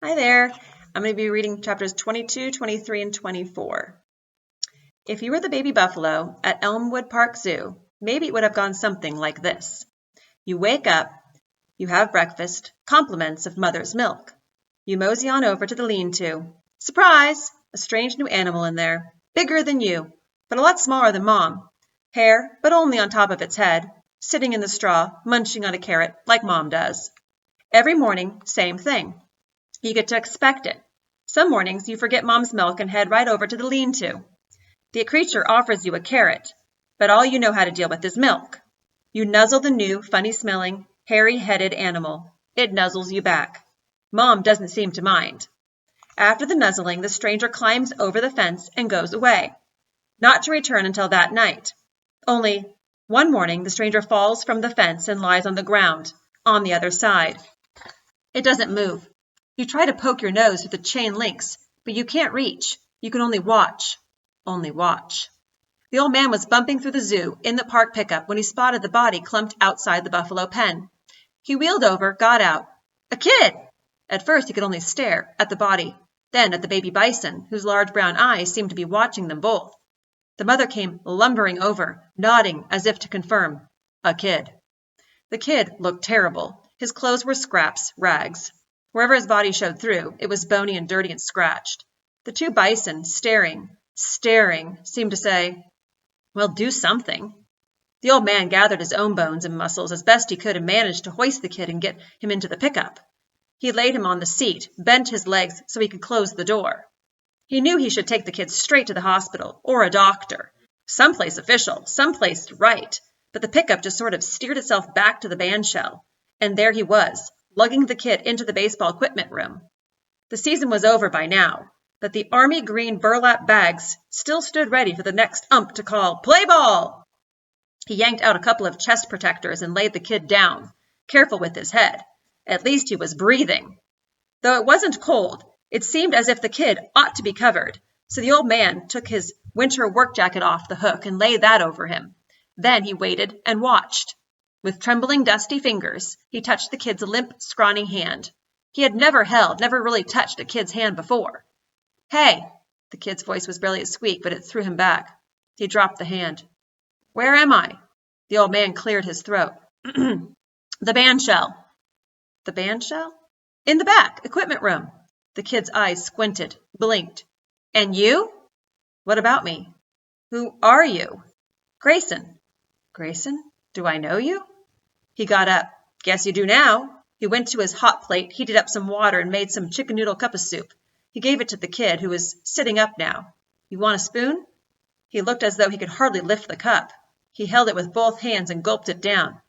Hi there. I'm going to be reading chapters 22, 23, and 24. If you were the baby buffalo at Elmwood Park Zoo, maybe it would have gone something like this. You wake up, you have breakfast, compliments of mother's milk. You mosey on over to the lean-to. Surprise! A strange new animal in there, bigger than you, but a lot smaller than Mom. Hair, but only on top of its head, sitting in the straw, munching on a carrot like Mom does. Every morning, same thing. You get to expect it. Some mornings you forget Mom's milk and head right over to the lean-to. The creature offers you a carrot, but all you know how to deal with is milk. You nuzzle the new, funny-smelling, hairy-headed animal. It nuzzles you back. Mom doesn't seem to mind. After the nuzzling, the stranger climbs over the fence and goes away, not to return until that night. Only, one morning the stranger falls from the fence and lies on the ground, on the other side. It doesn't move. You try to poke your nose through the chain links, but you can't reach. You can only watch. Only watch. The old man was bumping through the zoo in the park pickup when he spotted the body clumped outside the buffalo pen. He wheeled over, got out. A kid! At first he could only stare at the body, then at the baby bison, whose large brown eyes seemed to be watching them both. The mother came lumbering over, nodding as if to confirm. A kid. The kid looked terrible. His clothes were scraps, rags. Wherever his body showed through, it was bony and dirty and scratched. The two bison, staring, seemed to say, well, do something. The old man gathered his own bones and muscles as best he could and managed to hoist the kid and get him into the pickup. He laid him on the seat, bent his legs so he could close the door. He knew he should take the kid straight to the hospital or a doctor. Someplace official, someplace right. But the pickup just sort of steered itself back to the bandshell. And there he was, lugging the kid into the baseball equipment room. The season was over by now, but the army green burlap bags still stood ready for the next ump to call, "Play ball!" He yanked out a couple of chest protectors and laid the kid down, careful with his head. At least he was breathing. Though it wasn't cold, it seemed as if the kid ought to be covered, so the old man took his winter work jacket off the hook and laid that over him. Then he waited and watched. With trembling, dusty fingers, he touched the kid's limp, scrawny hand. He had never really touched a kid's hand before. Hey! The kid's voice was barely a squeak, but it threw him back. He dropped the hand. Where am I? The old man cleared his throat. The bandshell. The bandshell? In the back, equipment room. The kid's eyes squinted, blinked. And you? What about me? Who are you? Grayson. Grayson? Do I know you? He got up. Guess you do now. He went to his hot plate, heated up some water, and made some chicken noodle cup of soup. He gave it to the kid, who was sitting up now. You want a spoon? He looked as though he could hardly lift the cup. He held it with both hands and gulped it down.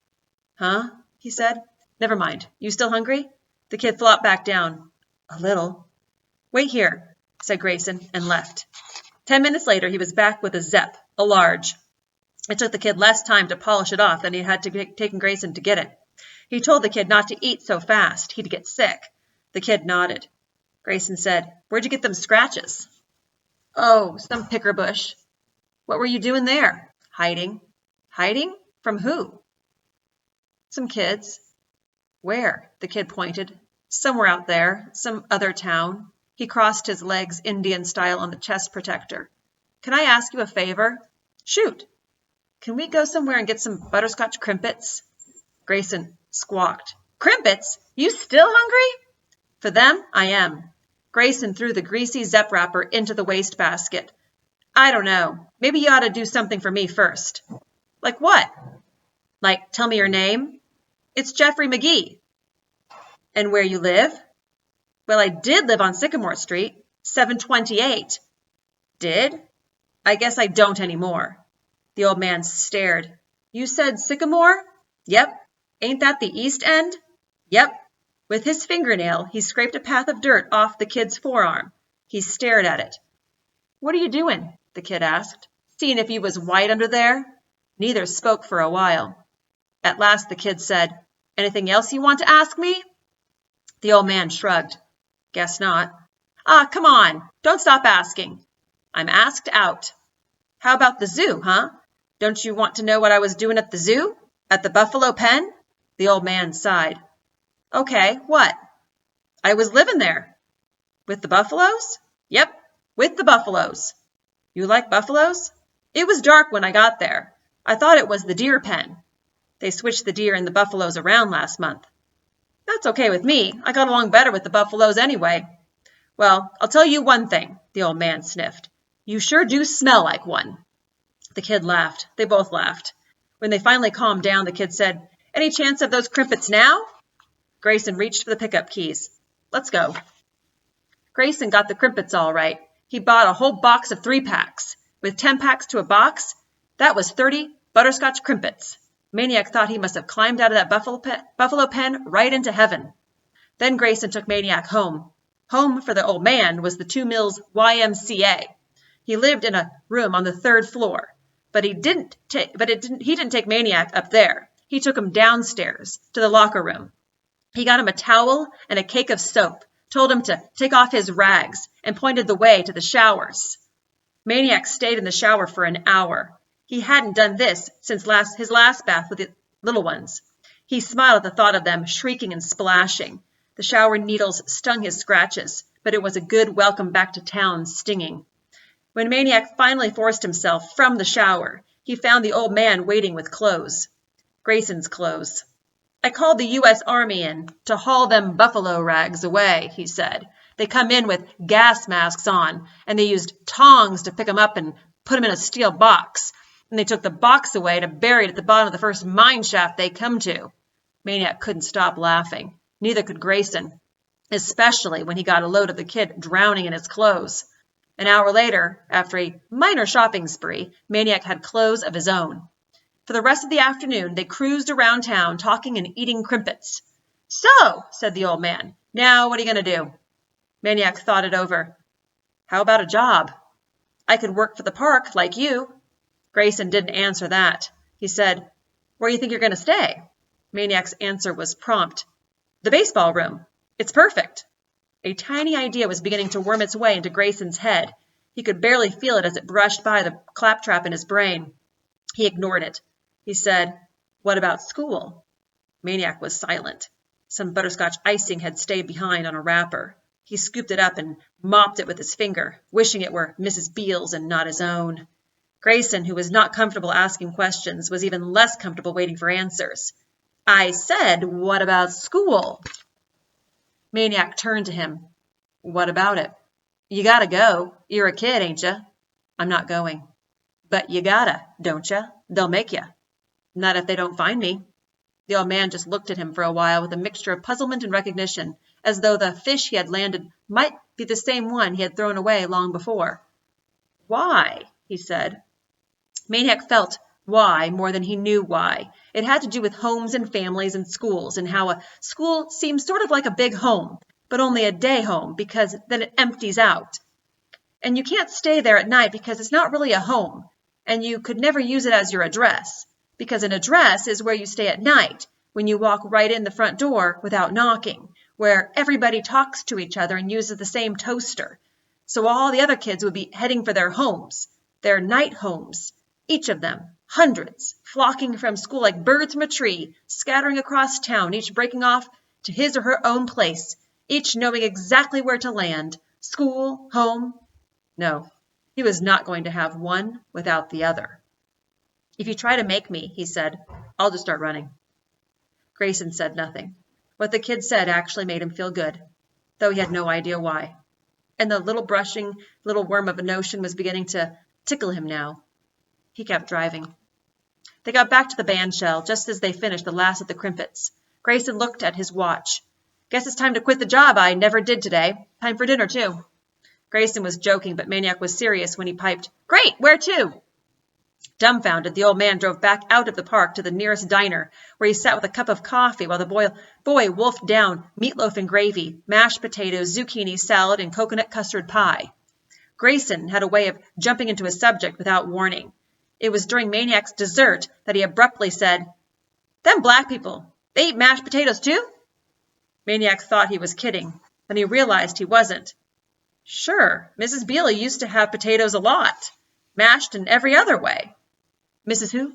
Huh? He said. Never mind. You still hungry? The kid flopped back down. A little. Wait here, said Grayson, and left. 10 minutes later, he was back with a Zepp, a large. It took the kid less time to polish it off than he had taken Grayson to get it. He told the kid not to eat so fast. He'd get sick. The kid nodded. Grayson said, Where'd you get them scratches? Oh, some picker bush. What were you doing there? Hiding. Hiding? From who? Some kids. Where? The kid pointed. Somewhere out there, some other town. He crossed his legs Indian style on the chest protector. Can I ask you a favor? Shoot. Can we go somewhere and get some butterscotch crimpets? Grayson squawked. Crimpets? You still hungry? For them, I am. Grayson threw the greasy Zepp wrapper into the wastebasket. I don't know. Maybe you ought to do something for me first. Like what? Like, tell me your name? It's Jerry Magee. And where you live? Well, I did live on Sycamore Street, 728. Did? I guess I don't anymore. The old man stared. You said Sycamore? Yep. Ain't that the East End? Yep. With his fingernail, he scraped a path of dirt off the kid's forearm. He stared at it. What are you doing? The kid asked. Seeing if he was white under there? Neither spoke for a while. At last the kid said, Anything else you want to ask me? The old man shrugged. Guess not. Ah, come on. Don't stop asking. I'm asked out. How about the zoo, huh? Don't you want to know what I was doing at the zoo? At the buffalo pen? The old man sighed. Okay, what? I was living there. With the buffaloes? Yep, with the buffaloes. You like buffaloes? It was dark when I got there. I thought it was the deer pen. They switched the deer and the buffaloes around last month. That's okay with me. I got along better with the buffaloes anyway. Well, I'll tell you one thing, the old man sniffed. You sure do smell like one. The kid laughed. They both laughed. When they finally calmed down, the kid said, Any chance of those crimpets now? Grayson reached for the pickup keys. Let's go. Grayson got the crimpets all right. He bought a whole box of 3-packs. With 10 packs to a box, that was 30 butterscotch crimpets. Maniac thought he must have climbed out of that buffalo pen right into heaven. Then Grayson took Maniac home. Home for the old man was the 2 Mills YMCA. He lived in a room on the 3rd floor, but he didn't take Maniac up there. He took him downstairs to the locker room. He got him a towel and a cake of soap, told him to take off his rags, and pointed the way to the showers. Maniac stayed in the shower for an hour. He hadn't done this since his last bath with the little ones. He smiled at the thought of them shrieking and splashing. The shower needles stung his scratches, but it was a good welcome back to town stinging. When Maniac finally forced himself from the shower, he found the old man waiting with clothes. Grayson's clothes. I called the U.S. Army in to haul them buffalo rags away, he said. They come in with gas masks on, and they used tongs to pick them up and put them in a steel box. And they took the box away to bury it at the bottom of the first mine shaft they come to. Maniac couldn't stop laughing. Neither could Grayson, especially when he got a load of the kid drowning in his clothes. An hour later, after a minor shopping spree, Maniac had clothes of his own. For the rest of the afternoon, they cruised around town talking and eating crimpets. So, said the old man, now what are you going to do? Maniac thought it over. How about a job? I could work for the park like you. Grayson didn't answer that. He said, Where do you think you're going to stay? Maniac's answer was prompt. The baseball room. It's perfect. A tiny idea was beginning to worm its way into Grayson's head. He could barely feel it as it brushed by the claptrap in his brain. He ignored it. He said, What about school? Maniac was silent. Some butterscotch icing had stayed behind on a wrapper. He scooped it up and mopped it with his finger, wishing it were Mrs. Beale's and not his own. Grayson, who was not comfortable asking questions, was even less comfortable waiting for answers. I said, What about school? Maniac turned to him. What about it? You gotta go. You're a kid, ain't ya? I'm not going. But you gotta, don't ya? They'll make ya. Not if they don't find me. The old man just looked at him for a while with a mixture of puzzlement and recognition, as though the fish he had landed might be the same one he had thrown away long before. Why? He said. Maniac felt why more than he knew why. It had to do with homes and families and schools, and how a school seems sort of like a big home, but only a day home because then it empties out. And you can't stay there at night because it's not really a home, and you could never use it as your address, because an address is where you stay at night, when you walk right in the front door without knocking, where everybody talks to each other and uses the same toaster. So all the other kids would be heading for their homes, their night homes, each of them, hundreds, flocking from school like birds from a tree, scattering across town, each breaking off to his or her own place, each knowing exactly where to land, school, home. No, he was not going to have one without the other. If you try to make me, he said, I'll just start running. Grayson said nothing. What the kid said actually made him feel good, though he had no idea why. And the brushing little worm of a notion was beginning to tickle him now. He kept driving. They got back to the bandshell just as they finished the last of the crimpets. Grayson looked at his watch. Guess it's time to quit the job I never did today. Time for dinner, too. Grayson was joking, but Maniac was serious when he piped, Great, where to? Dumbfounded, the old man drove back out of the park to the nearest diner, where he sat with a cup of coffee while the boy wolfed down meatloaf and gravy, mashed potatoes, zucchini salad, and coconut custard pie. Grayson had a way of jumping into a subject without warning. It was during Maniac's dessert that he abruptly said, Them black people, they eat mashed potatoes too? Maniac thought he was kidding. Then he realized he wasn't. Sure, Mrs. Beale used to have potatoes a lot, mashed in every other way. Mrs. who?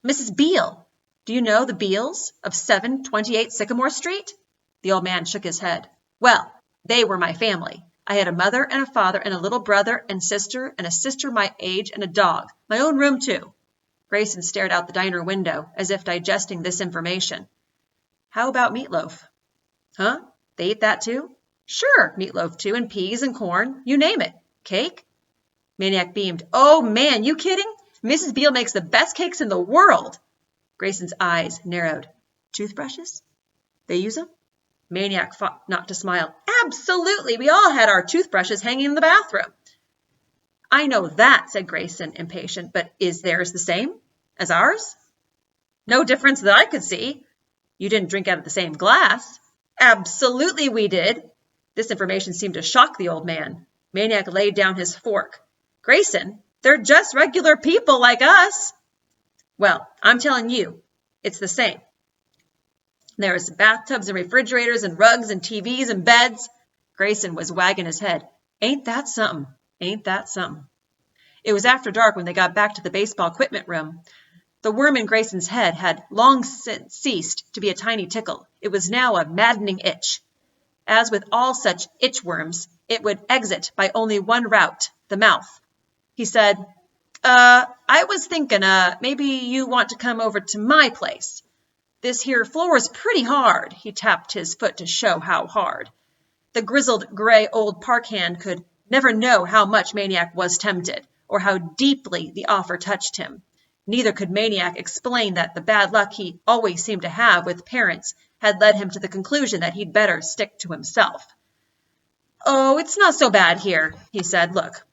Mrs. Beale. Do you know the Beales of 728 Sycamore Street? The old man shook his head. Well, They were my family. I had a mother and a father and a little brother and sister and a sister my age and a dog. My own room, too. Grayson stared out the diner window as if digesting this information. How about meatloaf? Huh? They eat that too? Sure, meatloaf too, and peas and corn. You name it. Cake? Maniac beamed. Oh, man, you kidding? Mrs. Beale makes the best cakes in the world. Grayson's eyes narrowed. Toothbrushes? They use them? Maniac fought not to smile. Absolutely, we all had our toothbrushes hanging in the bathroom. I know that, said Grayson, impatient, but is theirs the same as ours? No difference that I could see. You didn't drink out of the same glass. Absolutely we did. This information seemed to shock the old man. Maniac laid down his fork. Grayson, they're just regular people like us. Well, I'm telling you, it's the same. There's bathtubs and refrigerators and rugs and TVs and beds. Grayson was wagging his head. Ain't that something? Ain't that something? It was after dark when they got back to the baseball equipment room. The worm in Grayson's head had long since ceased to be a tiny tickle. It was now a maddening itch. As with all such itchworms, it would exit by only one route, the mouth. He said, I was thinking, maybe you want to come over to my place. This here floor is pretty hard. He tapped his foot to show how hard. The grizzled gray old park hand could never know how much Maniac was tempted, or how deeply the offer touched him. Neither could Maniac explain that the bad luck he always seemed to have with parents had led him to the conclusion that he'd better stick to himself. Oh, it's not so bad here, he said. Look.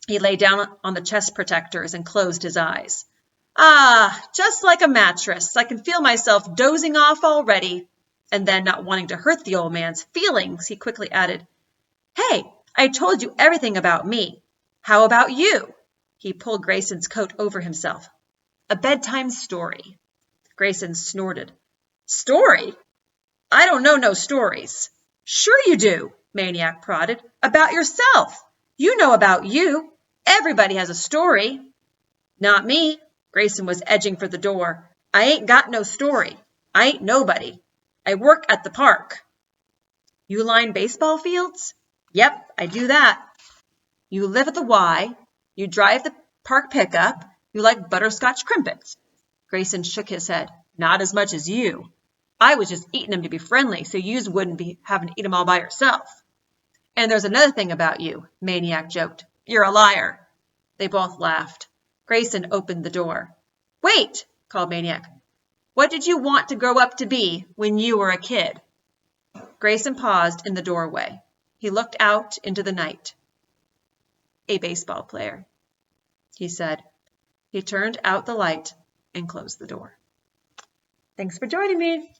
He lay down on the chest protectors and closed his eyes. Ah, just like a mattress. I can feel myself dozing off already. And then, not wanting to hurt the old man's feelings, he quickly added, Hey, I told you everything about me. How about you? He pulled Grayson's coat over himself. A bedtime story. Grayson snorted. Story? I don't know no stories. Sure you do, Maniac prodded. About yourself. You know about you. Everybody has a story. Not me. Grayson was edging for the door. I ain't got no story. I ain't nobody. I work at the park. You line baseball fields? Yep, I do that. You live at the Y. You drive the park pickup. You like butterscotch crimpets. Grayson shook his head. Not as much as you. I was just eating them to be friendly, so yous wouldn't be having to eat them all by yourself. And there's another thing about you, Maniac joked. You're a liar. They both laughed. Grayson opened the door. Wait, called Maniac. What did you want to grow up to be when you were a kid? Grayson paused in the doorway. He looked out into the night. A baseball player, he said. He turned out the light and closed the door. Thanks for joining me.